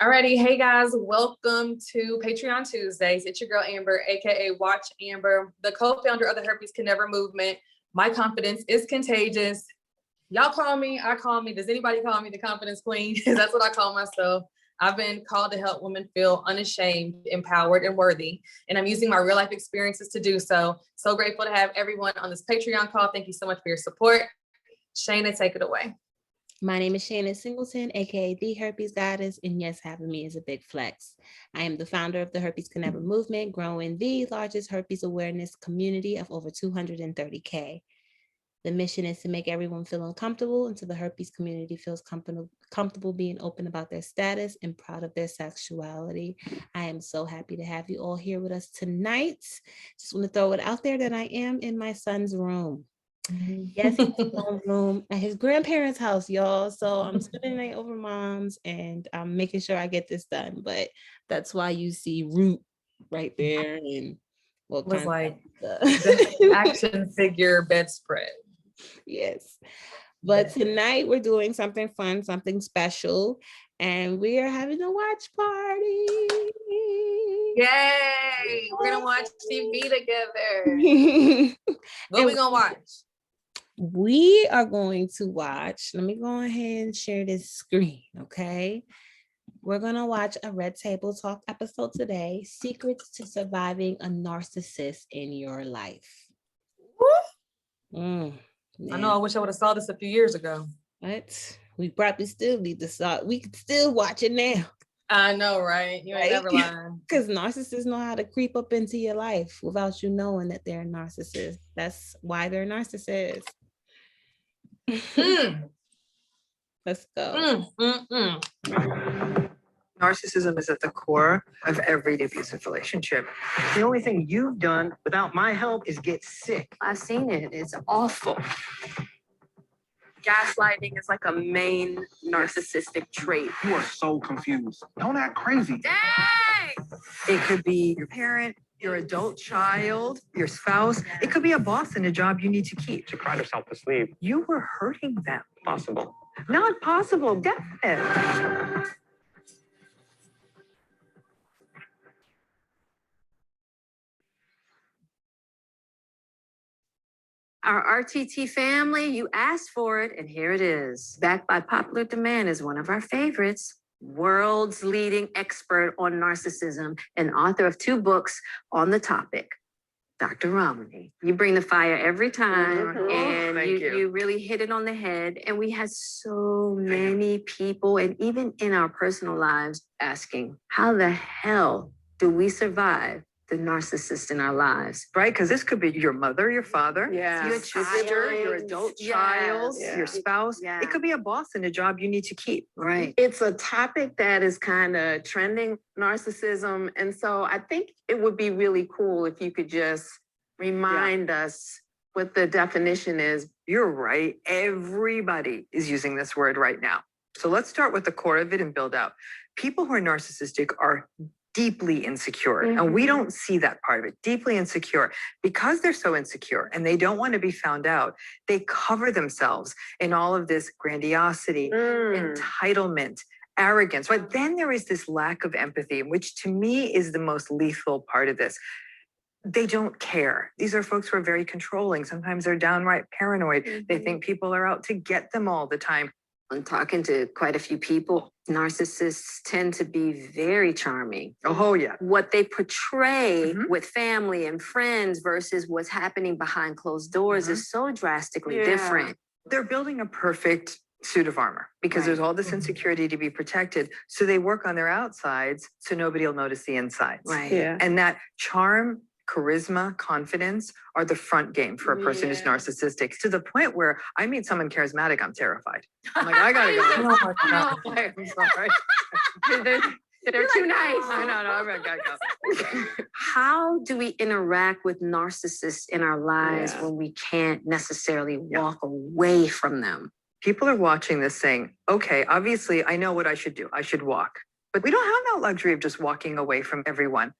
Alrighty, hey guys, welcome to Patreon Tuesdays. It's your girl Amber, aka Watch Amber, the co-founder of the Herpes Can Never movement. My confidence is contagious. Y'all call me, I call me. Does anybody call me the confidence queen? That's what I call myself. I've been called to help women feel unashamed, empowered, and worthy. And I'm using my real life experiences to do so. So grateful to have everyone on this Patreon call. Thank you so much for your support. Shannon, take it away. My name is Shannon Singleton, aka the Herpes Goddess, and yes, having me is a big flex. I am the founder of the Herpes Can Never movement, growing the largest herpes awareness community of over 230K. The mission is to make everyone feel uncomfortable until the herpes community feels comfortable being open about their status and proud of their sexuality. I am so happy to have you all here with us tonight. Just want to throw it out there that I am in my son's room. Yes, his own room at his grandparents' house, y'all. So I'm spending the night over mom's and I'm making sure I get this done. But that's why you see Root right there and what was like the action figure bedspread. Yes. But tonight we're doing something fun, something special, and we are having a watch party. Yay! We're gonna watch TV together. What are we gonna watch? We are going to watch, let me go ahead and share this screen, okay? We're going to watch a Red Table Talk episode today, Secrets to Surviving a Narcissist in Your Life. I know, I wish I would have saw this a few years ago. What? We probably still need to saw it. We could still watch it now. I know, right? You ain't never lying. Because narcissists know how to creep up into your life without you knowing that they're a narcissist. That's why they're narcissists. Let's go. Narcissism is at the core of every abusive relationship. The only thing you've done without my help is get sick. I've seen it. It's awful. Gaslighting is like a main narcissistic trait. You are so confused. Don't act crazy. Dang! It could be your parent, your adult child, your spouse. It could be a boss in a job you need to keep. She cried herself to sleep. You were hurting them. Possible. Not possible, definite. Our RTT family, you asked for it, and here it is. Backed by popular demand is one of our favorites. World's leading expert on narcissism and author of 2 books on the topic, Dr. Romney. You bring the fire every time, and you really hit it on the head. And we had so many people, and even in our personal lives, asking, how the hell do we survive the narcissist in our lives? Right? Because this could be your mother, your father, your sister, your adult child, your spouse. Yeah. It could be a boss in a job you need to keep. Right. It's a topic that is kind of trending, narcissism. And so I think it would be really cool if you could just remind us what the definition is. You're right. Everybody is using this word right now. So let's start with the core of it and build out. People who are narcissistic are deeply insecure. And we don't see that part of it. Deeply insecure. Because they're so insecure and they don't want to be found out, they cover themselves in all of this grandiosity, entitlement, arrogance. But then there is this lack of empathy, which to me is the most lethal part of this. They don't care. These are folks who are very controlling. Sometimes they're downright paranoid. They think people are out to get them all the time. I'm talking to quite a few people. Narcissists tend to be very charming. Oh, yeah. What they portray with family and friends versus what's happening behind closed doors is so drastically different. They're building a perfect suit of armor because there's all this insecurity to be protected. So they work on their outsides so nobody will notice the insides. Right. Yeah. And that charm, charisma, confidence are the front game for a person who's narcissistic, to the point where I meet someone charismatic, I'm terrified. I'm like, I gotta go. I'm sorry. They're too nice. I gotta go. How do we interact with narcissists in our lives when we can't necessarily walk away from them? People are watching this saying, okay, obviously I know what I should do. I should walk. But we don't have that luxury of just walking away from everyone.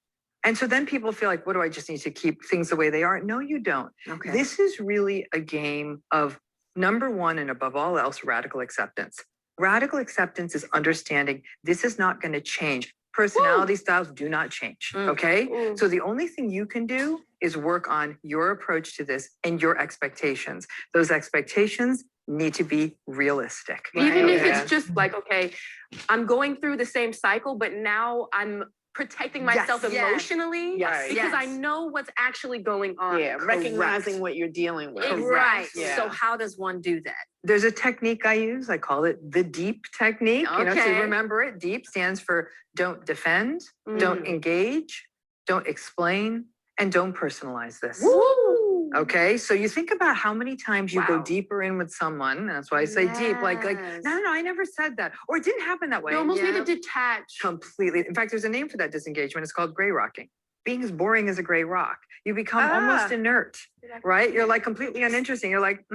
And so then people feel like, what do I just need to keep things the way they are? No, you don't. Okay. This is really a game of, number one, and above all else, radical acceptance. Radical acceptance is understanding this is not going to change. Personality styles do not change. Okay. So the only thing you can do is work on your approach to this and your expectations. Those expectations need to be realistic. Even if it's just like, okay, I'm going through the same cycle, but now I'm protecting myself emotionally because I know what's actually going on. Yeah, recognizing what you're dealing with. Right. Yeah. So how does one do that? There's a technique I use. I call it the DEEP technique. You know, so Okay. remember it. DEEP stands for don't defend, don't engage, don't explain, and don't personalize this. Woo! Okay, so you think about how many times you go deeper in with someone. And that's why I say deep, like, no, I never said that. Or it didn't happen that way. You almost need to detach. Completely. In fact, there's a name for that disengagement. It's called gray rocking. Being as boring as a gray rock. You become almost inert, right? You're like completely uninteresting. You're like,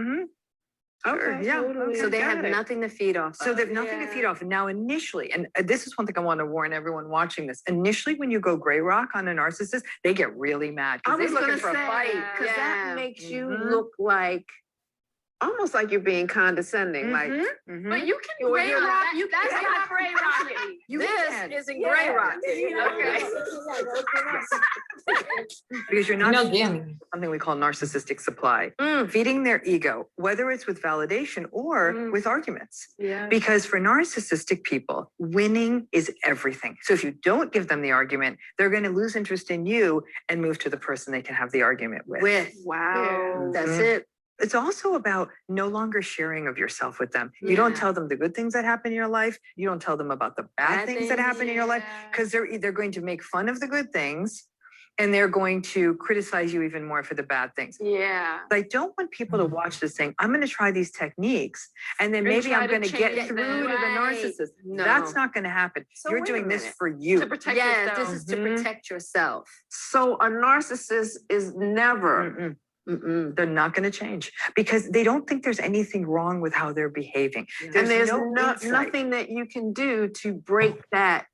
Okay, totally. So they have Got it. nothing to feed off. So they have nothing to feed off. And now initially, and this is one thing I want to warn everyone watching this. Initially, when you go gray rock on a narcissist, they get really mad I because was they're looking gonna for a say, fight. because that Yeah. makes you look like Almost like you're being condescending. Like, But you can Well, gray you're- rock. That's not gray rocking. This isn't gray rocking. Okay. Because you're not No, Gammy. something we call narcissistic supply, feeding their ego, whether it's with validation or with arguments. Yeah. Because for narcissistic people, winning is everything. So if you don't give them the argument, they're going to lose interest in you and move to the person they can have the argument with. Wow. That's it. It's also about no longer sharing of yourself with them. You don't tell them the good things that happen in your life. You don't tell them about the bad things that happen in your life, because they're either going to make fun of the good things and they're going to criticize you even more for the bad things. Yeah. I don't want people to watch this saying, I'm going to try these techniques and then maybe try I'm to going to get change through them. to the Right. narcissist. No. That's not going to happen. So You're wait a doing this minute. for you. To protect Yeah, yourself. this is to protect yourself. so a narcissist is never. They're not going to change because they don't think there's anything wrong with how they're behaving. And there's no insight. nothing that you can do to break that.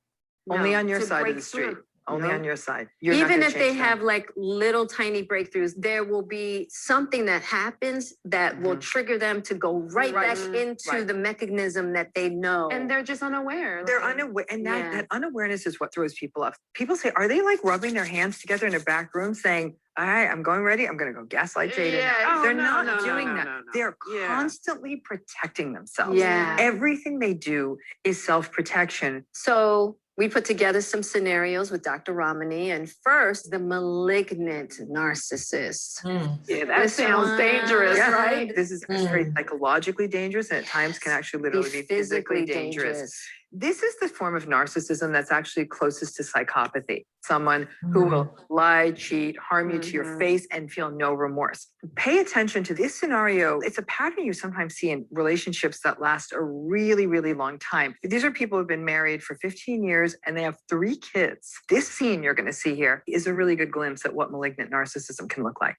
Only No, on your to side of break the street. through. Only No. on your side. You're not Even gonna if they change that. have like little tiny breakthroughs, there will be something that happens that will trigger them to go right back into the mechanism that they know. And they're just unaware. They're like- unaware, and that, Yeah. that unawareness is what throws people off. People say, are they like rubbing their hands together in a back room saying, all right, I'm going ready. I'm going to go gaslight Jaden. Yeah. now." They're Oh, no, not no, no, doing no, that. no, no. They're Yeah. constantly protecting themselves. Yeah. Everything they do is self-protection. So we put together some scenarios with Dr. Ramani, and first, the malignant narcissist. Yeah, that This sounds one- dangerous, Yeah. right? This is very psychologically dangerous and at times can actually literally be physically dangerous. This is the form of narcissism that's actually closest to psychopathy. Someone who will lie, cheat, harm you to your face and feel no remorse. Pay attention to this scenario. It's a pattern you sometimes see in relationships that last a really, really long time. These are people who've been married for 15 years and they have 3 kids. This scene you're going to see here is a really good glimpse at what malignant narcissism can look like.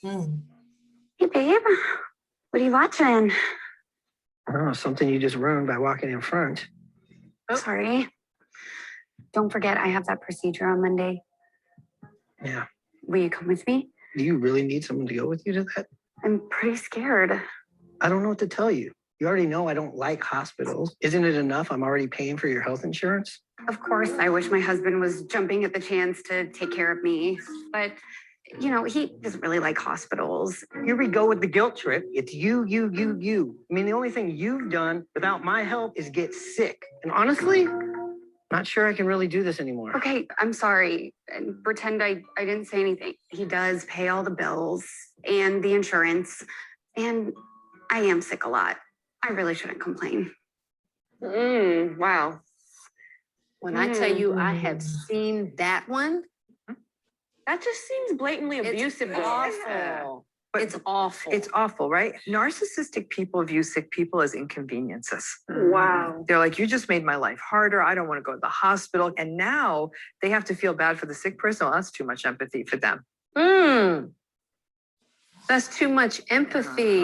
Hey, babe. What are you watching? I don't know, something you just ruined by walking in front. Sorry. Don't forget, I have that procedure on Monday. Yeah. Will you come with me? Do you really need someone to go with you to that? I'm pretty scared. I don't know what to tell you. You already know I don't like hospitals. Isn't it enough I'm already paying for your health insurance? Of course, I wish my husband was jumping at the chance to take care of me, but you know, he doesn't really like hospitals. Here we go with the guilt trip. It's you. I mean, the only thing you've done without my help is get sick. And honestly, not sure I can really do this anymore. Okay, I'm sorry. And pretend I didn't say anything. He does pay all the bills and the insurance, and I am sick a lot. I really shouldn't complain. Wow. When I tell you I have seen that one, That just seems blatantly abusive. it's awful. But It's awful. it's awful, right? Narcissistic people view sick people as inconveniences. Wow. They're like, you just made my life harder. I don't want to go to the hospital. And now they have to feel bad for the sick person. Well, that's too much empathy for them. That's too much empathy.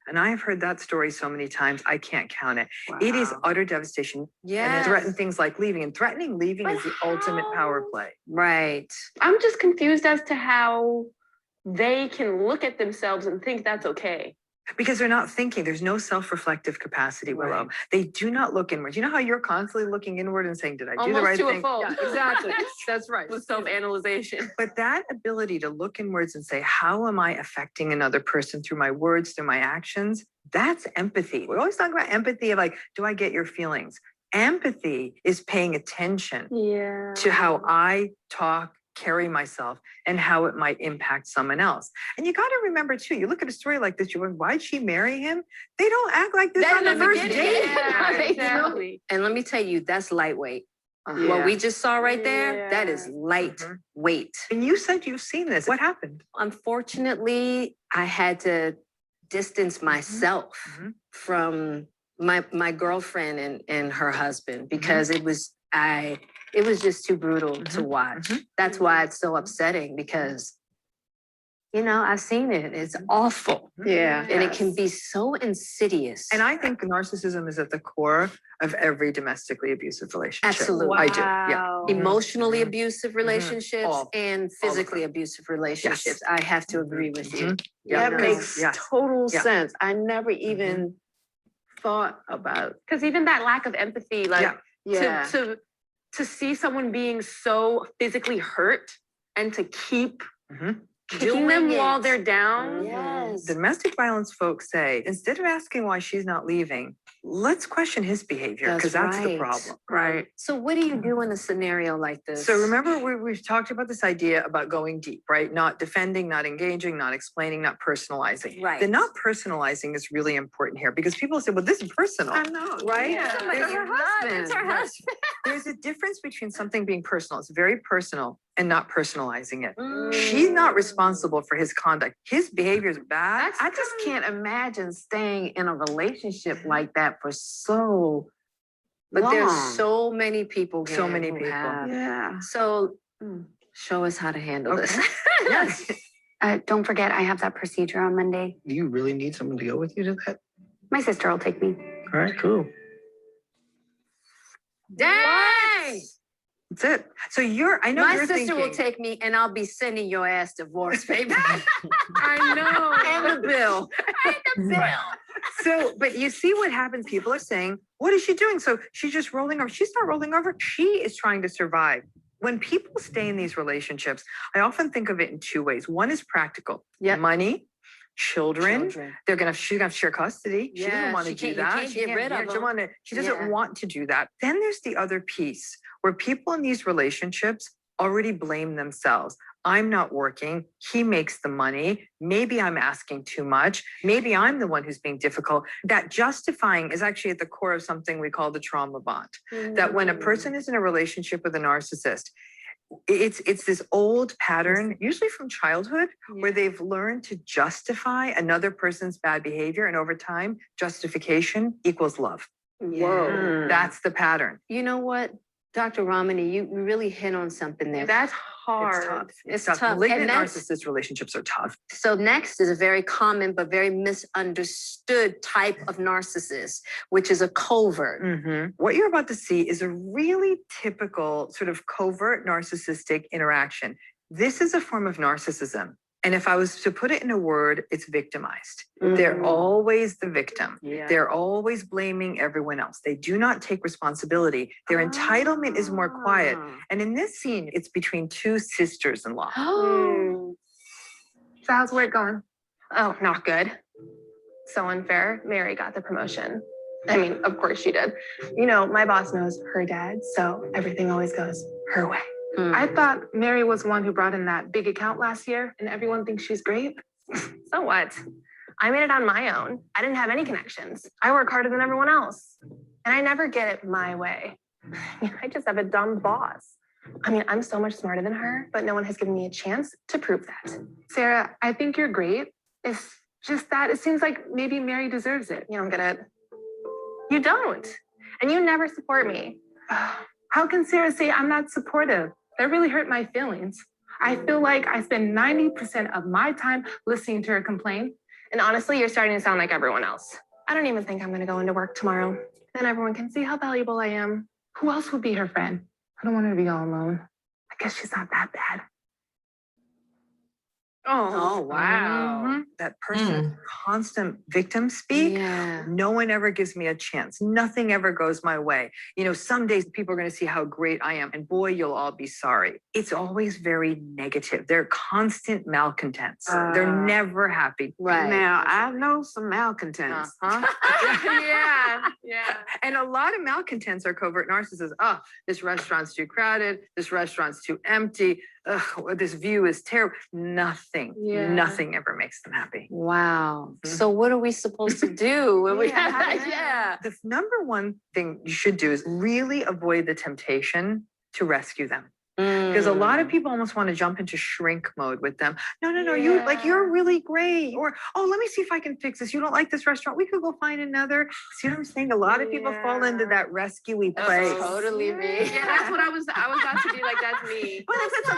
And I have heard that story so many times, I can't count it. It is utter devastation. Yeah. And threaten things like leaving. And threatening leaving But is the ultimate power how? play. Right. I'm just confused as to how they can look at themselves and think that's okay. Because they're not thinking. There's no self-reflective capacity, Willow. Right. They do not look inward. You know how you're constantly looking inward and saying, did I do the Almost right to a thing? fault. Yeah, exactly. That's right. With self-analyzation. But that ability to look inwards and say, how am I affecting another person through my words, through my actions? That's empathy. We're always talking about empathy of like, do I get your feelings? Empathy is paying attention to how I talk, carry myself, and how it might impact someone else. And you got to remember too, you look at a story like this, you're going, why'd she marry him? They don't act like this on the first date. Exactly. And let me tell you, that's lightweight. Yeah. What we just saw right there, that is lightweight. And you said you've seen this. What happened? Unfortunately, I had to distance myself from my girlfriend and her husband because it was just too brutal to watch. That's why it's so upsetting because, you know, I've seen it. It's awful. Yeah. And it can be so insidious. And I think narcissism is at the core of every domestically abusive relationship. Absolutely. I do. Yeah. Emotionally abusive relationships All. and physically abusive relationships. I have to agree with you. Yeah. That makes Yes. total Yeah. sense. I never even thought about. Because even that lack of empathy, like Yeah. to see someone being so physically hurt and to keep kicking them Doing while it. they're down. Yes. The domestic violence folks say, instead of asking why she's not leaving, let's question his behavior because that's the right. problem. Right. So what do you do in a scenario like this? So remember, we've talked about this idea about going deep, right? Not defending, not engaging, not explaining, not personalizing. Right. The not personalizing is really important here because people say, well, this is personal. I know. Right? Yeah. There's It's a- her husband. It's her husband. There's a difference between something being personal, it's very personal, and not personalizing it. Mm. She's not responsible for his conduct. His behavior is bad. I just can't imagine staying in a relationship like that for so But long. there's so many people. So Gab, many who people. have. Yeah. So show us how to handle this. Yes. Don't forget, I have that procedure on Monday. Do you really need someone to go with you to that? My sister will take me. All right, cool. Dang! That's it. So I know My you're sister will thinking, take me and I'll be sending your ass divorce papers. I know. And the bill. So, but you see what happens. People are saying, what is she doing? So she's just rolling over. She's not rolling over. She is trying to survive. When people stay in these relationships, I often think of it in two ways. One is practical. Yep. Money, children. She's gonna have to share custody. She doesn't Yeah, want to she do can't- you that. can't get rid of them. She doesn't Yeah. want to do that. Then there's the other piece where people in these relationships already blame themselves. I'm not working. He makes the money. Maybe I'm asking too much. Maybe I'm the one who's being difficult. That justifying is actually at the core of something we call the trauma bond. That when a person is in a relationship with a narcissist, it's this old pattern, usually from childhood, where they've learned to justify another person's bad behavior. And over time, justification equals love. Whoa. That's the pattern. You know what, Dr. Ramani, you really hit on something there. That's It's hard. tough. It's tough. tough. Malignant And that's- narcissist relationships are tough. So next is a very common but very misunderstood type of narcissist, which is a covert. What you're about to see is a really typical sort of covert narcissistic interaction. This is a form of narcissism. And if I was to put it in a word, it's victimized. They're always the victim. They're always blaming everyone else. They do not take responsibility. Their entitlement is more quiet. And in this scene, it's between two sisters-in-law. So how's work going? Oh, not good. So unfair. Mary got the promotion. I mean, of course she did. You know, my boss knows her dad, so everything always goes her way. I thought Mary was one who brought in that big account last year and everyone thinks she's great. So what? I made it on my own. I didn't have any connections. I work harder than everyone else. And I never get it my way. I just have a dumb boss. I mean, I'm so much smarter than her, but no one has given me a chance to prove that. Sarah, I think you're great. It's just that it seems like maybe Mary deserves it. You don't get it. You don't. And you never support me. How can Sarah say I'm not supportive? That really hurt my feelings. I feel like I spend 90% of my time listening to her complain. And honestly, you're starting to sound like everyone else. I don't even think I'm gonna go into work tomorrow. Then everyone can see how valuable I am. Who else would be her friend? I don't want her to be all alone. I guess she's not that bad. Oh, wow. That person, constant victim speak. Yeah. No one ever gives me a chance. Nothing ever goes my way. You know, some days people are going to see how great I am, and boy, you'll all be sorry. It's always very negative. They're constant malcontents. They're never happy. Right. Now, I know some malcontents. Yeah. And a lot of malcontents are covert narcissists. Oh, this restaurant's too crowded. This restaurant's too empty. Ugh, this view is terrible. Nothing ever makes them happy. Wow. So what are we supposed to do when we The number one thing you should do is really avoid the temptation to rescue them. Because a lot of people almost want to jump into shrink mode with them. No, you're really great. Or, oh, let me see if I can fix this. You don't like this restaurant. We could go find another. See what I'm saying? A lot of people fall into that rescuey place. Totally me. Yeah, that's what I was about to be like, that's me. But if it's a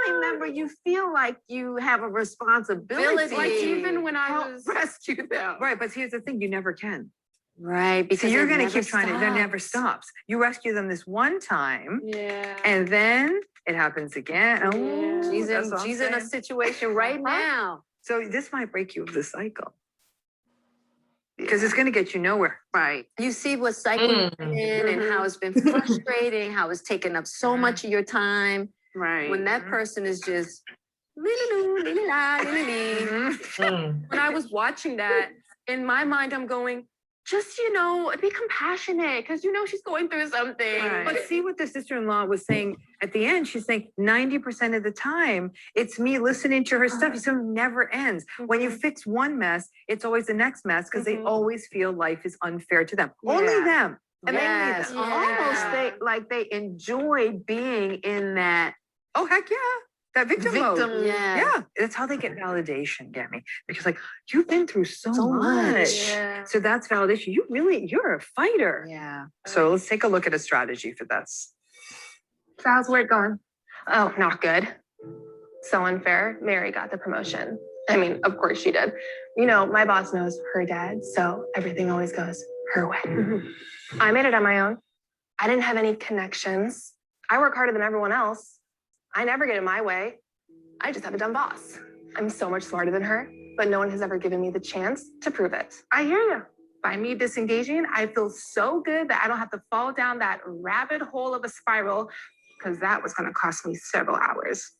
family member, you feel like you have a responsibility. Like even when I Help was rescue them. Right, but here's the thing, you never can. Right. So Because you're it going to never keep trying to, it never stops. You rescue them this one time, and then it happens again. Oh, She's that's what I'm in a saying. situation right now. So this might break you of the cycle. Because it's going to get you nowhere. Right. You see what cycle you're in and how it's been frustrating, how it's taken up so much of your time. Right. When that person is just when I was watching that, in my mind, I'm going, just, be compassionate because, she's going through something. Right. But see what the sister-in-law was saying at the end. She's saying 90% of the time, it's me listening to her stuff. So it never ends. When you fix one mess, it's always the next mess because they always feel life is unfair to them. Only them. And Yes. they need them. Almost they enjoy being in that Oh, heck yeah. That victim mode. Yeah. Yeah, that's how they get validation, Gammy. Because like, you've been through so much. Yeah. So that's validation. You're a fighter. Yeah. So let's take a look at a strategy for this. So how's work going? Oh, not good. So unfair. Mary got the promotion. I mean, of course she did. My boss knows her dad, so everything always goes her way. I made it on my own. I didn't have any connections. I work harder than everyone else. I never get in my way. I just have a dumb boss. I'm so much smarter than her, but no one has ever given me the chance to prove it. I hear you. By me disengaging, I feel so good that I don't have to fall down that rabbit hole of a spiral, because that was going to cost me several hours.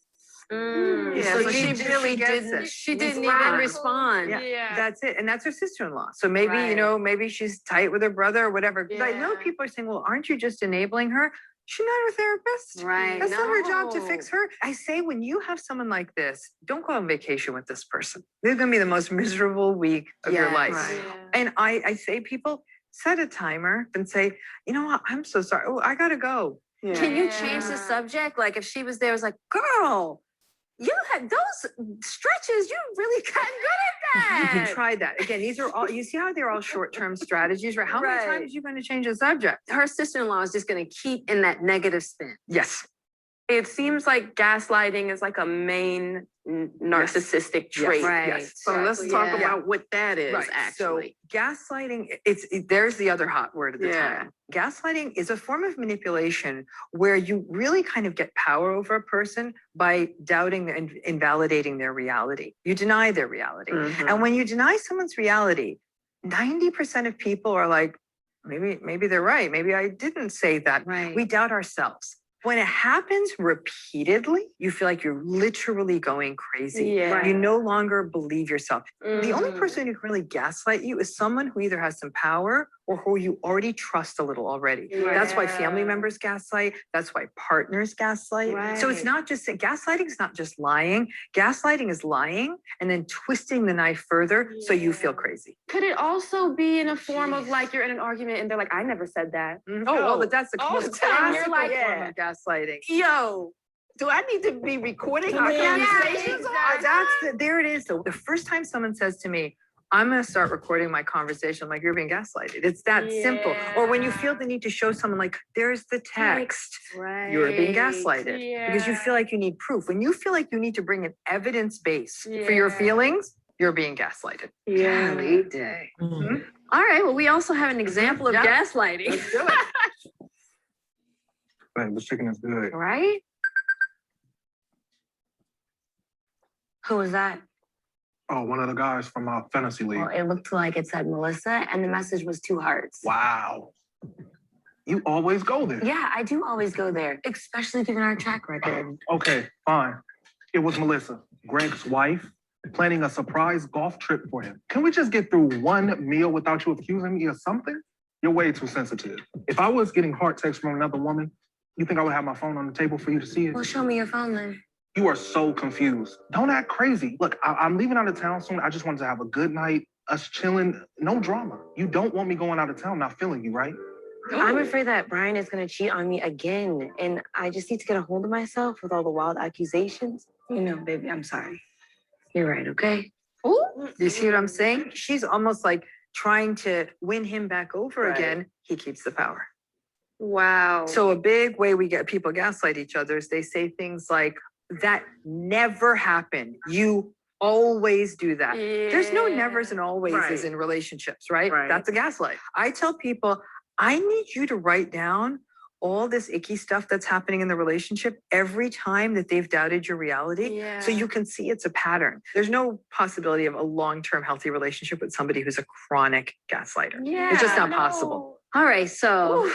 Yeah, So so she she really gets didn't. it. She didn't Wow. even respond. Yeah. That's it. And that's her sister-in-law. So maybe, Right. maybe she's tight with her brother or whatever. Because I know Yeah. people are saying, well, aren't you just enabling her? She's not her therapist. Right. That's not her job to No. fix her. I say, when you have someone like this, don't go on vacation with this person. They're going to be the most miserable week of your Yes. life. Right. And I say, people, set a timer and say, you know what? I'm so sorry. Oh, I got to go. Yeah. Can you change the subject? Like if she was there, it was like, girl, you had those stretches. You really got good You at can that. try that. Again, these are all, you see how they're all short-term strategies, right? How many Right. times are you going to change the subject? Her sister-in-law is just going to keep in that negative spin. Yes. It seems like gaslighting is like a main narcissistic trait. Right. Yes. So let's talk Yeah. about what that is Right. actually. So gaslighting, there's the other hot word of the Yeah. time. Gaslighting is a form of manipulation where you really kind of get power over a person by doubting and invalidating their reality. You deny their reality. Mhm. And when you deny someone's reality, 90% of people are like, maybe they're right. Maybe I didn't say that. Right. We doubt ourselves. When it happens repeatedly, you feel like you're literally going crazy. Yeah. You no longer believe yourself. The only Mhm. person who can really gaslight you is someone who either has some power or who you already trust a little already. That's why family Yeah. members gaslight. That's why partners gaslight. So it's Right. not just, gaslighting is not just lying. Gaslighting is lying and then twisting the knife further so you feel Yeah. crazy. Could it also be in a form of like you're in an argument and they're like, I never said that. Oh, but that's the all the most time. classical You're like, form yeah. of gaslighting. Yo, do I need to be recording our Yeah, conversations? there it is. So the first time someone says to me, I'm going to start recording my conversation, I'm like, you're being gaslighted. It's that simple. Or when you feel the need to show someone, like, there's the text, Right. you're being gaslighted because you Yeah. feel like you need proof. When you feel like you need to bring an evidence base for your Yeah. feelings, you're being gaslighted. Yeah. Golly day. All right. Well, we also have an example of Yeah. gaslighting. Let's do it. Man, this chicken is good. Right? Who was that? Oh, one of the guys from Fantasy League. Well, it looked like it said Melissa, and the message was 2 hearts. Wow. You always go there. Yeah, I do always go there, especially given our track record. Okay, fine. It was Melissa, Greg's wife, planning a surprise golf trip for him. Can we just get through one meal without you accusing me of something? You're way too sensitive. If I was getting heart texts from another woman, you think I would have my phone on the table for you to see it? Well, show me your phone then. You are so confused. Don't act crazy. Look, I'm leaving out of town soon. I just wanted to have a good night, us chilling, no drama. You don't want me going out of town not feeling you, right? I'm afraid that Brian is going to cheat on me again, and I just need to get a hold of myself with all the wild accusations. You know, baby, I'm sorry. You're right, okay? Ooh, you see what I'm saying? She's almost like trying to win him back over again. He keeps the power. Wow. So a big way we get people gaslight each other is they say things like, that never happened. You always do that. There's no nevers and alwayses in relationships, right? That's a gaslight. I tell people, I need you to write down all this icky stuff that's happening in the relationship every time that they've doubted your reality. So you can see it's a pattern. There's no possibility of a long-term healthy relationship with somebody who's a chronic gaslighter. It's just not possible. All right, so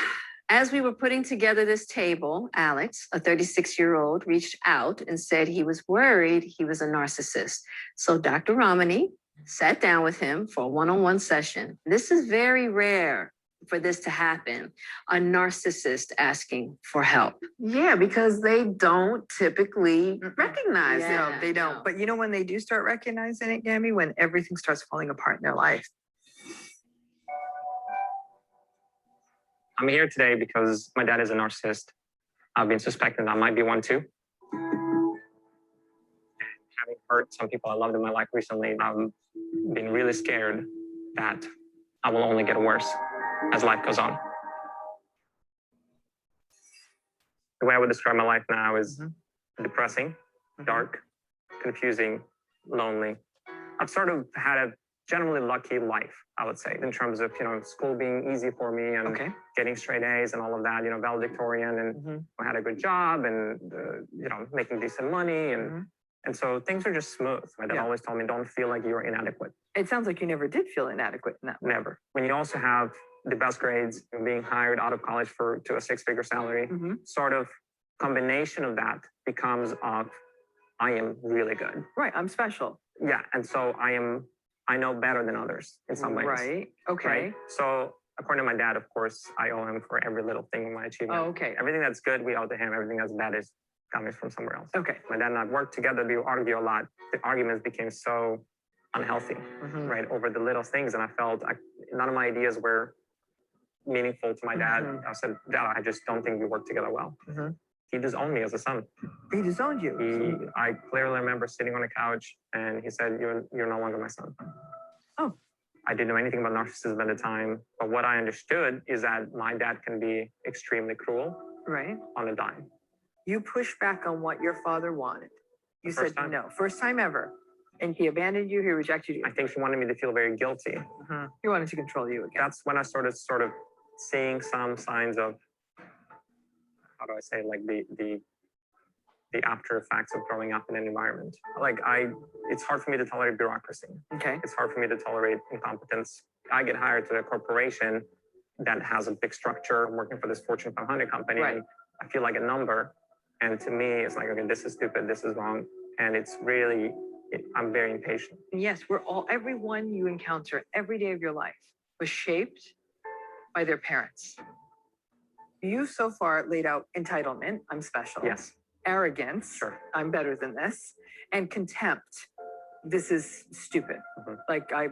as we were putting together this table, Alex, a 36-year-old, reached out and said he was worried he was a narcissist. So Dr. Romani sat down with him for a one-on-one session. This is very rare for this to happen, a narcissist asking for help. Yeah, because they don't typically recognize it. No, they don't. But you know when they do start recognizing it, Gammy? When everything starts falling apart in their life. I'm here today because my dad is a narcissist. I've been suspecting that I might be one too. And having hurt some people I loved in my life recently, I've been really scared that I will only get worse as life goes on. The way I would describe my life now is depressing, dark, confusing, lonely. I've sort of had a generally lucky life, I would say, in terms of, school being easy for me and getting straight A's and all of that, valedictorian, and I had a good job and, making decent money. And so things are just smooth. My dad always told me, don't feel like you're inadequate. It sounds like you never did feel inadequate in that way. Never. When you also have the best grades, being hired out of college to a 6-figure salary, sort of combination of that becomes of, I am really good. Right, I'm special. Yeah, and so I know better than others in some ways. Right, okay. Right? So according to my dad, of course, I owe him for every little thing in my achievement. Oh, okay. Everything that's good, we owe to him. Everything that's bad is coming from somewhere else. Okay. My dad and I worked together. We argue a lot. The arguments became so unhealthy, right, over the little things. And I felt none of my ideas were meaningful to my dad. I said, Dad, I just don't think we work together well. He disowned me as a son. He disowned you? I clearly remember sitting on a couch and he said, you're no longer my son. Oh. I didn't know anything about narcissism at the time, but what I understood is that my dad can be extremely cruel on a dime. You pushed back on what your father wanted. You said no, first time ever. And he abandoned you, he rejected you. I think he wanted me to feel very guilty. He wanted to control you again. That's when I started sort of seeing some signs of, how do I say, like the after effects of growing up in an environment. It's hard for me to tolerate bureaucracy. Okay. It's hard for me to tolerate incompetence. I get hired to a corporation that has a big structure. I'm working for this Fortune 500 company. And I feel like a number. And to me, it's like, okay, this is stupid, this is wrong. And it's really, I'm very impatient. Yes, everyone you encounter every day of your life was shaped by their parents. You so far laid out entitlement, I'm special. Yes. Arrogance, sure, I'm better than this. And contempt, this is stupid. I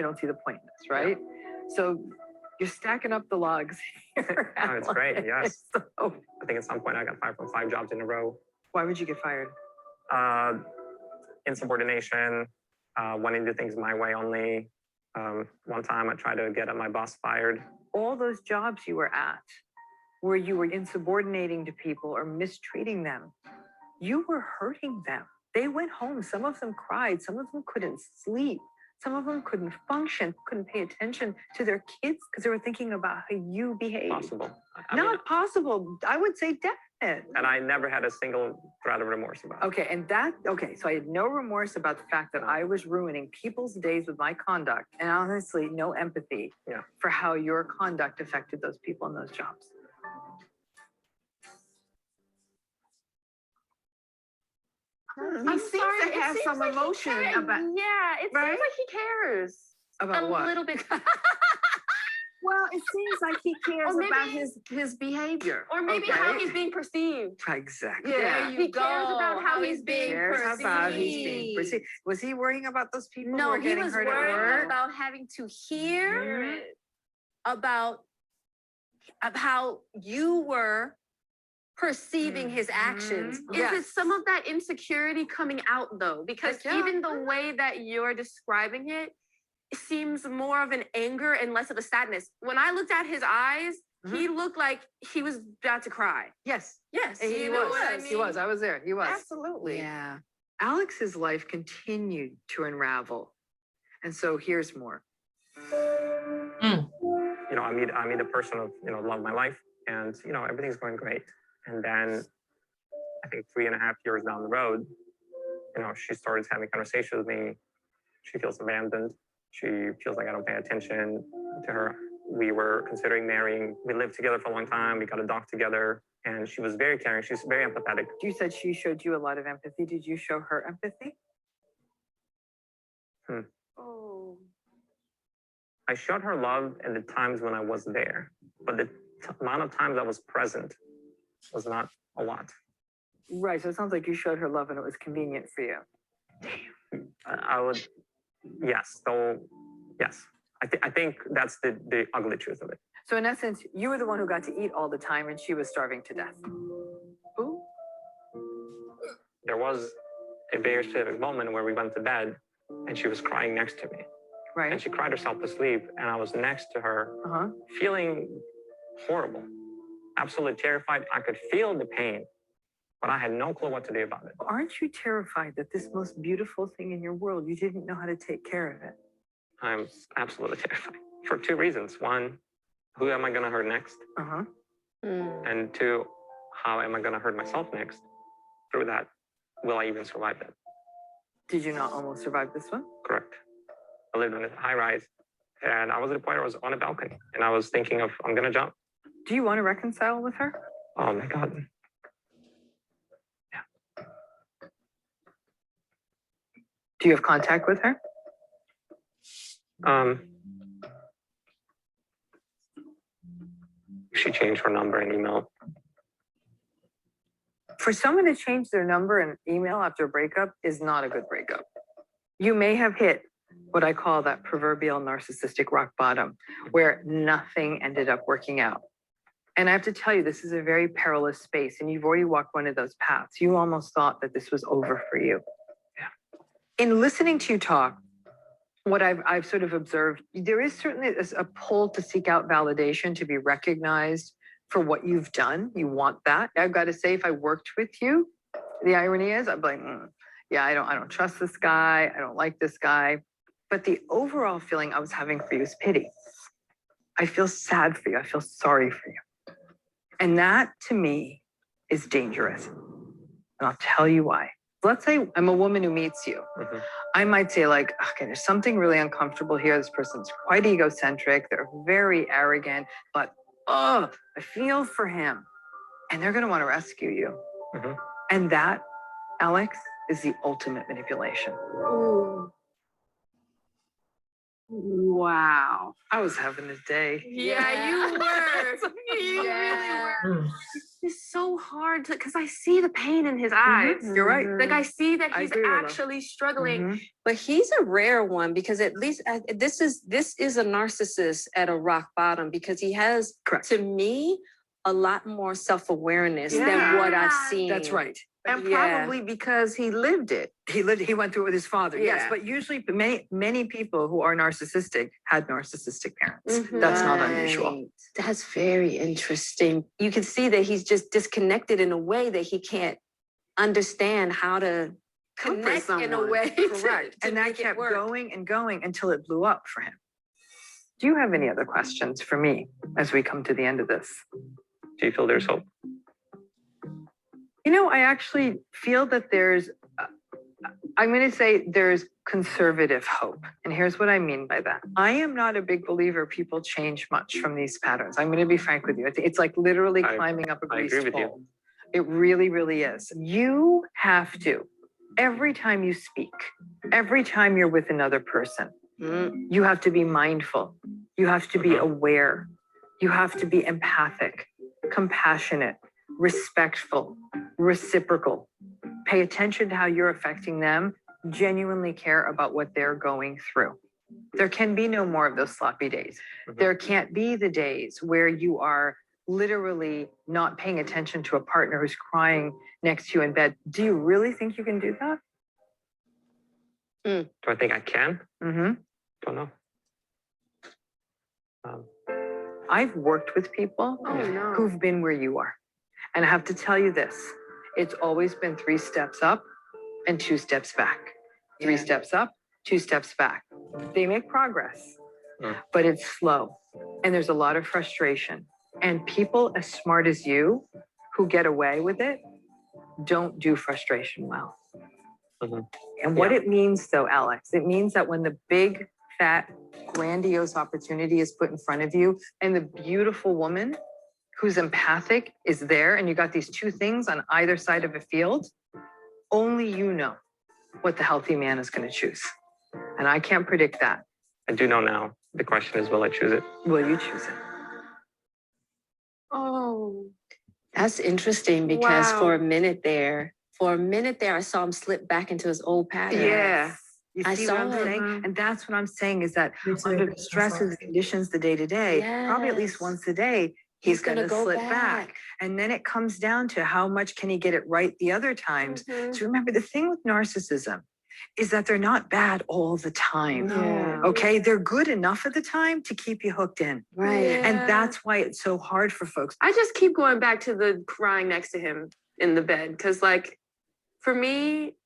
don't see the point in this, right? So you're stacking up the logs here. Oh, it's great, yes. I think at some point I got fired from 5 jobs in a row. Why would you get fired? Insubordination, wanting to do things my way only. One time I tried to get my boss fired. All those jobs you were at, where you were insubordinating to people or mistreating them, you were hurting them. They went home. Some of them cried. Some of them couldn't sleep. Some of them couldn't function, couldn't pay attention to their kids because they were thinking about how you behave. Possible. Not possible. I would say definite. And I never had a single thread of remorse about it. Okay, so I had no remorse about the fact that I was ruining people's days with my conduct, and honestly, no empathy for how your conduct affected those people in those jobs. He seems to have some emotion about. Yeah, it Right? seems like he cares. About a what? little bit. Well, it seems like he cares Or maybe- about his behavior. Or maybe how he's being perceived. Exactly. Yeah. He cares about how he's being Cares about he's being perceived. perceived. Was he worrying about those people who No, were he getting was hurt at worried work? about having to hear about how you were perceiving his actions. Yes. Is it some of that insecurity coming out though? Because Heck yeah. even the way that you're describing it seems more of an anger and less of a sadness. When I looked at his eyes, he looked like he was about to cry. Yes. Yes, He you know was. what I He was. mean? I was there. He was. Absolutely. Yeah. Alex's life continued to unravel. And so here's more. You know, I meet a person of, you know, love my life, and, you know, everything's going great. And then I think 3.5 years down the road, you know, she starts having conversations with me. She feels abandoned. She feels like I don't pay attention to her. We were considering marrying. We lived together for a long time. We got a dog together, and she was very caring. She's very empathetic. You said she showed you a lot of empathy. Did you show her empathy? Oh. I showed her love at the times when I was there, but the amount of times I was present was not a lot. Right. So it sounds like you showed her love and it was convenient for you. I would, yes. So, yes. I think that's the ugly truth of it. So in essence, you were the one who got to eat all the time and she was starving to death. Ooh. There was a very specific moment where we went to bed and she was crying next to me. Right. And she cried herself to sleep, and I was next to her, feeling horrible, absolutely terrified. I could feel the pain, but I had no clue what to do about it. Aren't you terrified that this most beautiful thing in your world, you didn't know how to take care of it? I'm absolutely terrified for 2 reasons. One, who am I going to hurt next? And 2, how am I going to hurt myself next? Through that, will I even survive that? Did you not almost survive this one? Correct. I lived in a high rise, and I was at a point where I was on a balcony, and I was thinking of, I'm going to jump. Do you want to reconcile with her? Oh my God. Yeah. Do you have contact with her? She changed her number and email. For someone to change their number and email after a breakup is not a good breakup. You may have hit what I call that proverbial narcissistic rock bottom, where nothing ended up working out. And I have to tell you, this is a very perilous space, and you've already walked one of those paths. You almost thought that this was over for you. In listening to you talk, what I've sort of observed, there is certainly a pull to seek out validation, to be recognized for what you've done. You want that. I've got to say, if I worked with you, the irony is, I'm like, yeah, I don't trust this guy. I don't like this guy. But the overall feeling I was having for you is pity. I feel sad for you. I feel sorry for you. And that, to me, is dangerous. And I'll tell you why. Let's say I'm a woman who meets you. I might say, like, okay, there's something really uncomfortable here. This person's quite egocentric. They're very arrogant, but I feel for him. And they're going to want to rescue you. And that, Alex, is the ultimate manipulation. Ooh. Wow. I was having a day. Yeah, you were. You really were. It's so hard to, because I see the pain in his eyes. You're right. Like I see that I he's agree with her. actually struggling. But he's a rare one because at least this is a narcissist at a rock bottom because he has, to me, a lot more self-awareness than what I've seen. That's right. And probably because he lived it. He went through it with his father. Yes, Yeah. but usually many people who are narcissistic had narcissistic parents. That's not unusual. That's very interesting. You can see that he's just disconnected in a way that he can't understand how to comfort connect in a someone. way. Correct. to And that make it kept work. going and going until it blew up for him. Do you have any other questions for me as we come to the end of this? Do you feel there's hope? You know, I actually feel that there's, I'm going to say there's conservative hope. And here's what I mean by that. I am not a big believer people change much from these patterns. I'm going to be frank with you. It's like literally climbing up a I greased agree with you. pole. It really, really is. You have to, every time you speak, every time you're with another person, you have to be mindful. You have to be aware. You have to be empathic, compassionate, respectful, reciprocal. Pay attention to how you're affecting them. Genuinely care about what they're going through. There can be no more of those sloppy days. There can't be the days where you are literally not paying attention to a partner who's crying next to you in bed. Do you really think you can do that? Do I think I can? Mm-hmm. Don't know. I've worked with people who've been where you are. And I have to tell you this, it's always been 3 steps up and 2 steps back. 3 steps up, 2 steps back. They make progress, but it's slow. And there's a lot of frustration. And people as smart as you who get away with it don't do frustration well. And what it means though, Alex, it means that when the big, fat, grandiose opportunity is put in front of you and the beautiful woman who's empathic is there and you got these 2 things on either side of a field, only you know what the healthy man is going to choose. And I can't predict that. I do know now. The question is, will I choose it? Will you choose it? Oh, that's interesting because for a minute there, I saw him slip back into his old pattern. Yeah. You I see saw what I'm it. saying? And that's what I'm saying is that under the stresses and conditions, the day to day, probably at least once a day, he's going to go slip back. And then it comes down to how much can he get it right the other times. So remember, the thing with narcissism is that they're not bad all the time. Okay, they're good enough at the time to keep you hooked in. And that's why it's so hard for folks. I just keep going back to the crying next to him in the bed because, like, for me,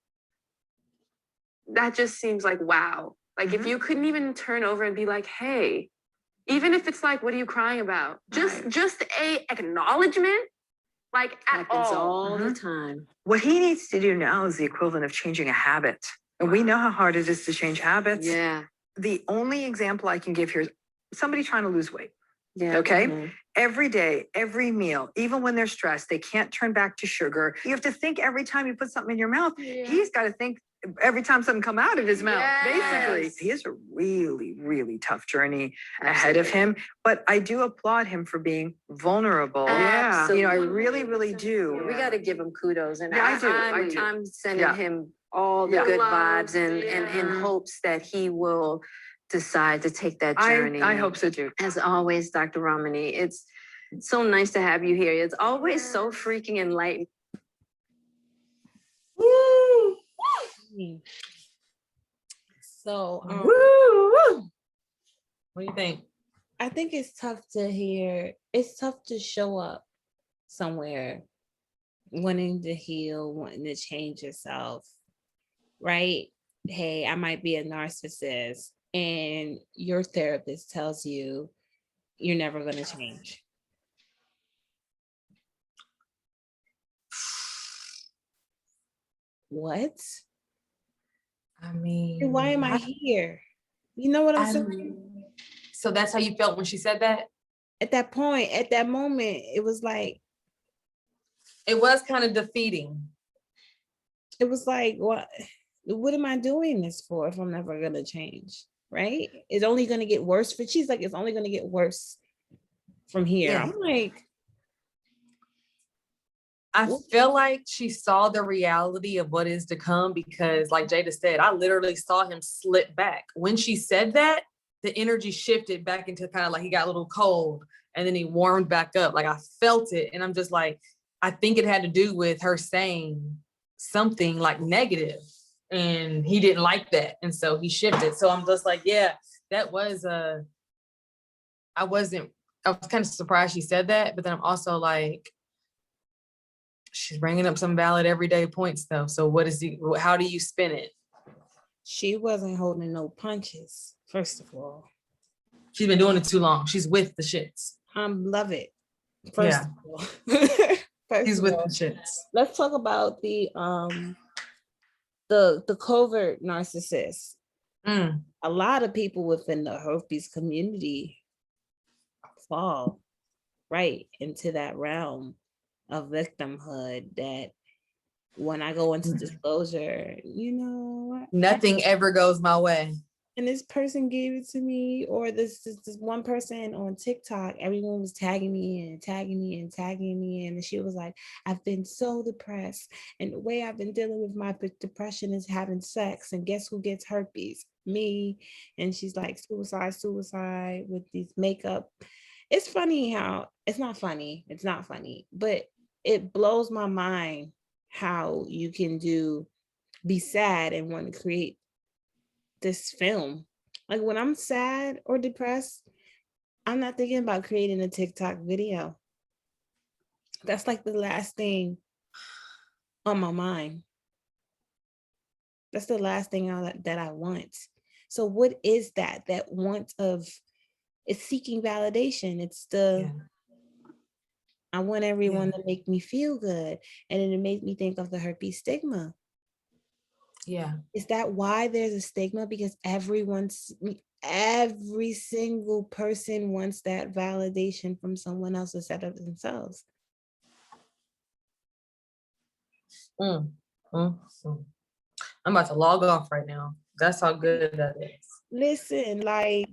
that just seems like wow. Like if you couldn't even turn over and be like, hey, even if it's like, what are you crying about? Just a acknowledgement, like at all the time. What he needs to do now is the equivalent of changing a habit. And we know how hard it is to change habits. The only example I can give here is somebody trying to lose weight. Okay. Every day, every meal, even when they're stressed, they can't turn back to sugar. You have to think every time you put something in your mouth, he's got to think every time something come out of his mouth, basically. He has a really, really tough journey ahead of him. But I do applaud him for being vulnerable. You know, I really, really do. We got to give him kudos. And I do. I'm sending him all the good vibes and in hopes that he will decide to take that journey. I hope so too. As always, Dr. Romani, it's so nice to have you here. It's always so freaking enlightening. Woo! So, what do you think? I think it's tough to hear. It's tough to show up somewhere wanting to heal, wanting to change yourself, right? Hey, I might be a narcissist, and your therapist tells you you're never going to change. What? I mean, Why am I here? You know what I'm saying? So that's how you felt when she said that? At that point, at that moment, it was like, it was kind of defeating. It was like, what am I doing this for if I'm never going to change? Right? It's only going to get worse. She's like, it's only going to get worse from here. I'm like, I feel like she saw the reality of what is to come because, like Jada said, I literally saw him slip back. When she said that, the energy shifted back into kind of like he got a little cold and then he warmed back up. Like I felt it. And I'm just like, I think it had to do with her saying something like negative and he didn't like that. And so he shifted. So I'm just like, yeah, that was I was kind of surprised she said that, but then I'm also like, She's bringing up some valid everyday points though. So how do you spin it? She wasn't holding no punches, first of all. She's been doing it too long. She's with the shits. Love it. First of all. She's with the shits. Let's talk about the covert narcissist. A lot of people within the herpes community fall right into that realm of victimhood that when I go into disclosure, nothing ever goes my way. And this person gave it to me, or this one person on TikTok, everyone was tagging me and she was like, I've been so depressed, and the way I've been dealing with my depression is having sex, and guess who gets herpes? Me. And she's like, suicide with these makeup. It's funny how it's not funny, but it blows my mind how you can be sad and want to create this film. Like when I'm sad or depressed, I'm not thinking about creating a TikTok video. That's like the last thing on my mind. That's the last thing that I want. So what is that want of, it's seeking validation. It's I want everyone to make me feel good. And then it made me think of the herpes stigma. Yeah. Is that why there's a stigma? Because every single person wants that validation from someone else instead of themselves. I'm about to log off right now. That's how good that is. Listen, like,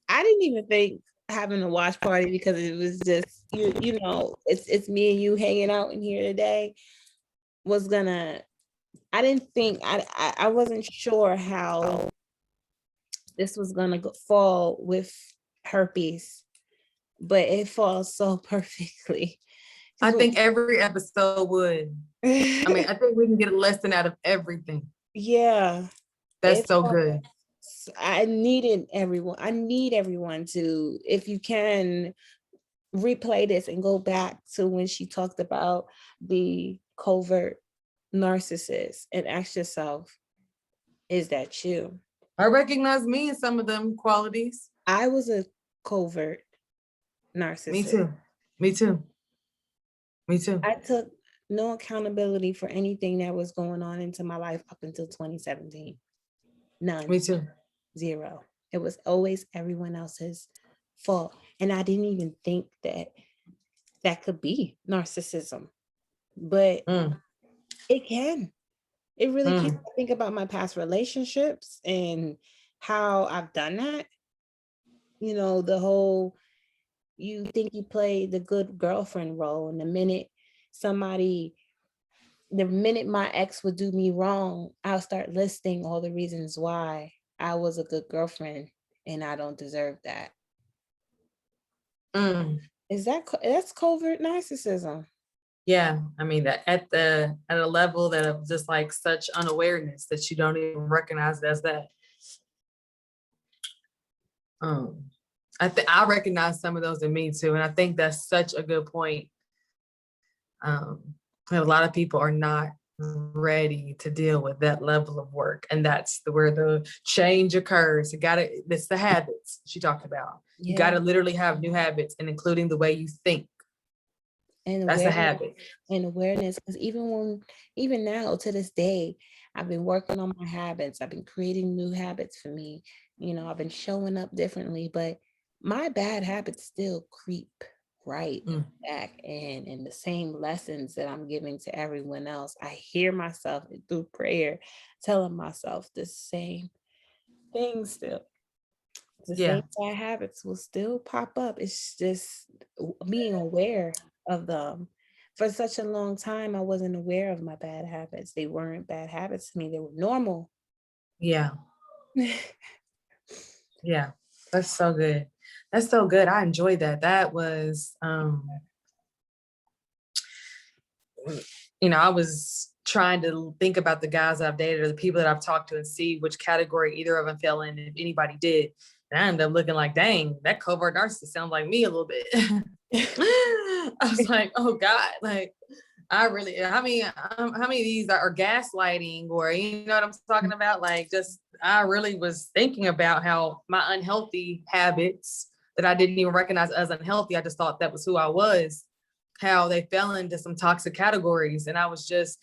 I didn't even think having a watch party, because it was just, it's me and you hanging out in here today, was gonna, I didn't think, I wasn't sure how this was gonna fall with herpes, but it falls so perfectly. I think every episode would. I mean, I think we can get a lesson out of everything. Yeah. That's so good. I need everyone to, if you can, replay this and go back to when she talked about the covert narcissist and ask yourself, is that you? I recognize me in some of them qualities. I was a covert narcissist. Me too. I took no accountability for anything that was going on into my life up until 2017. None. Me too. Zero. It was always everyone else's fault. And I didn't even think that could be narcissism. But it can. It really can. I think about my past relationships and how I've done that. The whole, you think you play the good girlfriend role, and the minute my ex would do me wrong, I'll start listing all the reasons why I was a good girlfriend and I don't deserve that. That's covert narcissism? Yeah, I mean, that at a level that of just like such unawareness that you don't even recognize it as that. I recognize some of those in me too, and I think that's such a good point. A lot of people are not ready to deal with that level of work, and that's where the change occurs. It's the habits she talked about. You got to literally have new habits, and including the way you think. And that's a habit. And awareness, because even now to this day, I've been working on my habits. I've been creating new habits for me. I've been showing up differently, but my bad habits still creep right back in the same lessons that I'm giving to everyone else. I hear myself through prayer telling myself the same thing still. The same bad habits will still pop up. It's just being aware of them. For such a long time, I wasn't aware of my bad habits. They weren't bad habits to me. They were normal. Yeah. Yeah. That's so good. That's so good. I enjoyed that. That was, I was trying to think about the guys I've dated or the people that I've talked to and see which category either of them fell in, if anybody did. And I ended up looking like, dang, that covert narcissist sounds like me a little bit. I was like, oh God, like, I really, how many of these are gaslighting, or you know what I'm talking about? Like, just, I really was thinking about how my unhealthy habits that I didn't even recognize as unhealthy, I just thought that was who I was, how they fell into some toxic categories. And I was just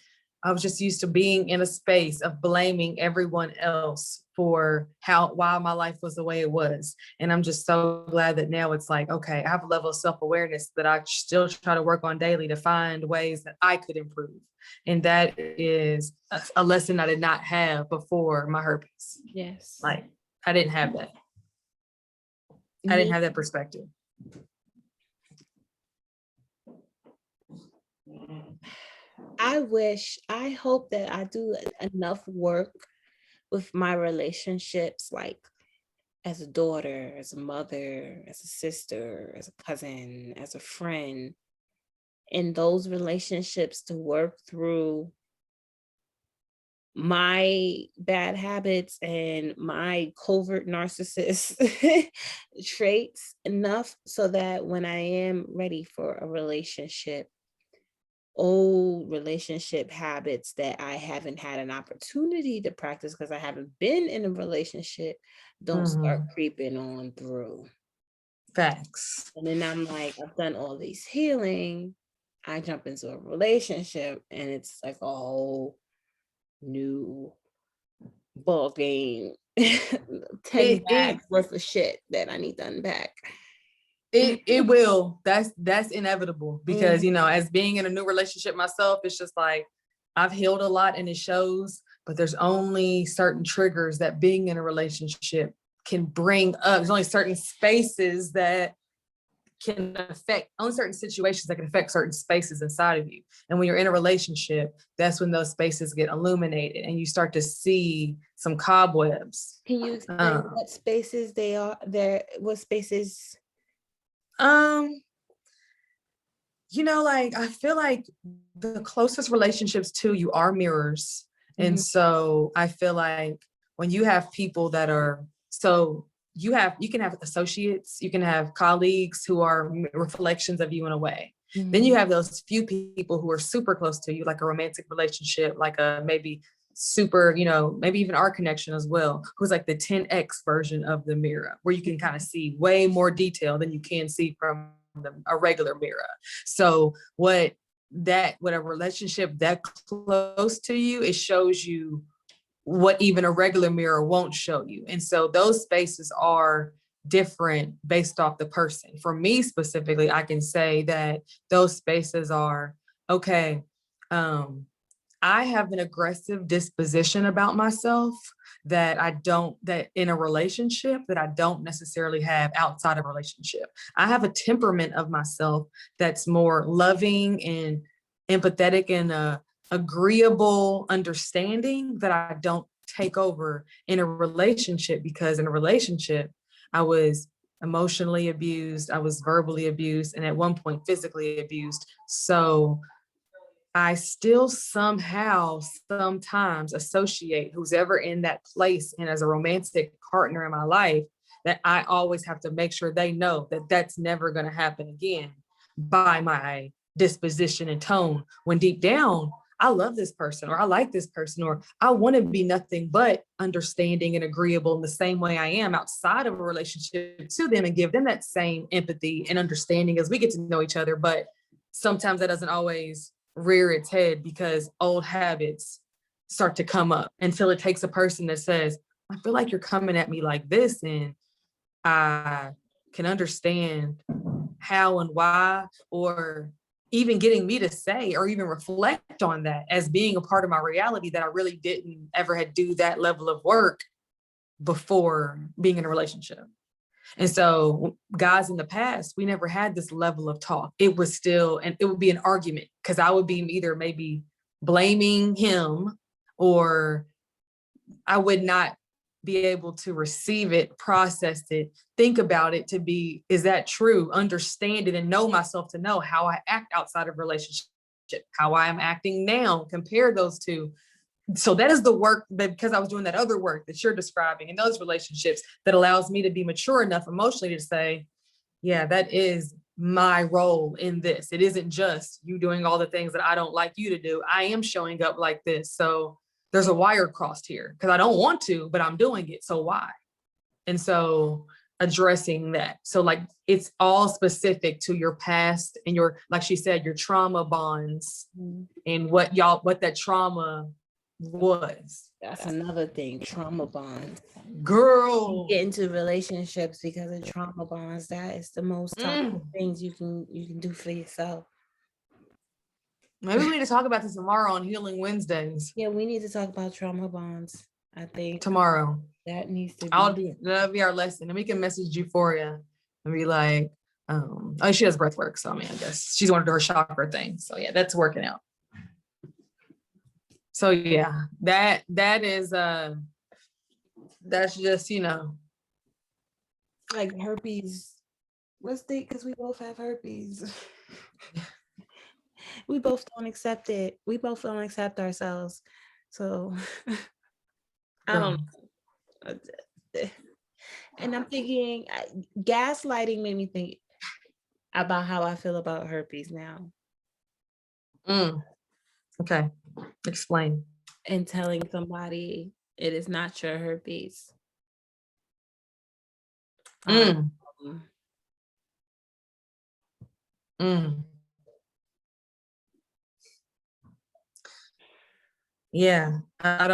used to being in a space of blaming everyone else for why my life was the way it was. And I'm just so glad that now it's like, okay, I have a level of self-awareness that I still try to work on daily to find ways that I could improve. And that is a lesson I did not have before my herpes. Yes. Like, I didn't have that. I didn't have that perspective. I hope that I do enough work with my relationships, like as a daughter, as a mother, as a sister, as a cousin, as a friend, in those relationships to work through my bad habits and my covert narcissist traits enough so that when I am ready for a relationship, old relationship habits that I haven't had an opportunity to practice because I haven't been in a relationship don't start creeping on through. Facts. And then I'm like, I've done all these healing. I jump into a relationship and it's like a whole new ball game. 10 bags worth of shit that I need to unpack. It will. That's inevitable because, you know, as being in a new relationship myself, it's just like I've healed a lot and it shows, but there's only certain triggers that being in a relationship can bring up. There's only certain spaces that can affect, only certain situations that can affect certain spaces inside of you. And when you're in a relationship, that's when those spaces get illuminated and you start to see some cobwebs. Can you explain what spaces they are there? What spaces? You know, like, I feel like the closest relationships to you are mirrors. And so I feel like when you have people that are, so you can have associates, you can have colleagues who are reflections of you in a way. Then you have those few people who are super close to you, like a romantic relationship, like a maybe super, you know, maybe even our connection as well, who's like the 10x version of the mirror, where you can kind of see way more detail than you can see from a regular mirror. So what a relationship that close to you, it shows you what even a regular mirror won't show you. And so those spaces are different based off the person. For me specifically, I can say that those spaces are, okay, I have an aggressive disposition about myself that in a relationship that I don't necessarily have outside of a relationship. I have a temperament of myself that's more loving and empathetic and agreeable understanding that I don't take over in a relationship, because in a relationship, I was emotionally abused, I was verbally abused, and at one point physically abused. So I still somehow sometimes associate who's ever in that place and as a romantic partner in my life, that I always have to make sure they know that that's never going to happen again by my disposition and tone, when deep down, I love this person, or I like this person, or I want to be nothing but understanding and agreeable in the same way I am outside of a relationship to them, and give them that same empathy and understanding as we get to know each other. But sometimes that doesn't always rear its head because old habits start to come up until it takes a person that says, I feel like you're coming at me like this, and I can understand how and why, or even getting me to say or even reflect on that as being a part of my reality, that I really didn't ever had do that level of work before being in a relationship. And so guys in the past, we never had this level of talk. It was still, and it would be an argument because I would be either maybe blaming him, or I would not be able to receive it, process it, think about it to be, is that true? Understand it and know myself to know how I act outside of relationship, how I am acting now, compare those two. So that is the work, that because I was doing that other work that you're describing in those relationships, that allows me to be mature enough emotionally to say, yeah, that is my role in this. It isn't just you doing all the things that I don't like you to do. I am showing up like this. So there's a wire crossed here because I don't want to, but I'm doing it. So why? And so addressing that. So like it's all specific to your past and your, like she said, your trauma bonds and what that trauma was. That's another thing, trauma bonds. Girl. Get into relationships because of trauma bonds. That is the most toxic things you can do for yourself. Maybe we need to talk about this tomorrow on Healing Wednesdays. Yeah, we need to talk about trauma bonds. I think tomorrow. That needs to be. That'll be our lesson. And we can message Euphoria and be like, oh, she has breath work. So I mean, I guess she's wanted her chakra thing. So yeah, that's working out. So yeah, that is that's just, like herpes. Let's think, because we both have herpes. We both don't accept it. We both don't accept ourselves. So I don't know. And I'm thinking, gaslighting made me think about how I feel about herpes now. Okay, explain. And telling somebody it is not your herpes. Yeah, I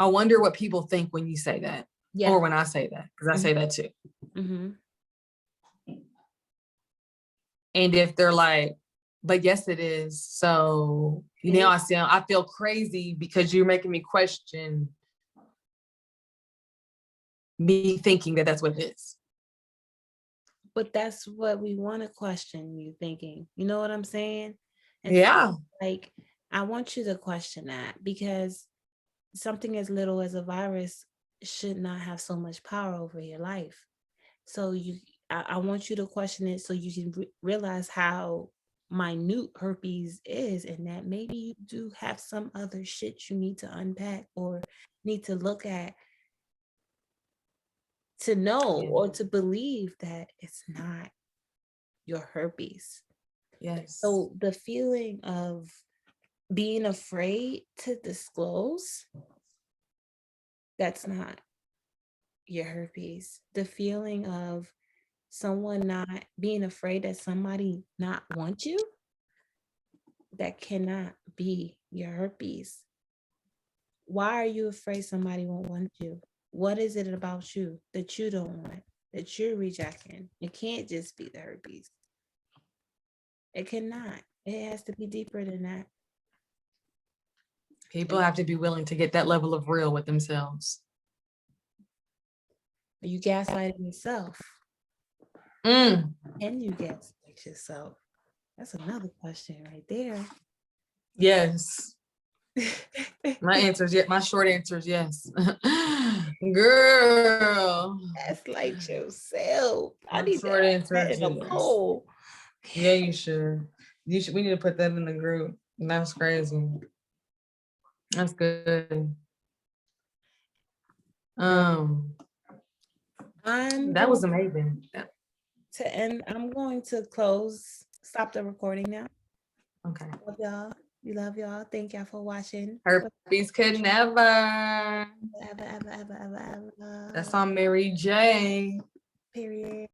wonder what people think when you say that, or when I say that, because I say that too. And if they're like, but yes, it is. So I feel crazy because you're making me question me thinking that that's what it is. But that's what we want to question, you thinking. You know what I'm saying? And yeah. Like, I want you to question that, because something as little as a virus should not have so much power over your life. So I want you to question it so you can realize how minute herpes is, and that maybe you do have some other shit you need to unpack or need to look at to know or to believe that it's not your herpes. Yes. So the feeling of being afraid to disclose, that's not your herpes. The feeling of someone not being afraid that somebody not wants you, that cannot be your herpes. Why are you afraid somebody won't want you? What is it about you that you don't want, that you're rejecting? It can't just be the herpes. It cannot. It has to be deeper than that. People have to be willing to get that level of real with themselves. Are you gaslighting yourself? Can you gaslight yourself? That's another question right there. Yes. My short answer is yes. Girl. Gaslight yourself. I need short answer that in a poll. Yeah, you should. We need to put that in the group. That's crazy. That's good. That was amazing. To end, I'm going to stop the recording now. Okay. Love y'all. We love y'all. Thank y'all for watching. Herpes could never. Ever. That's on Mary J. Period.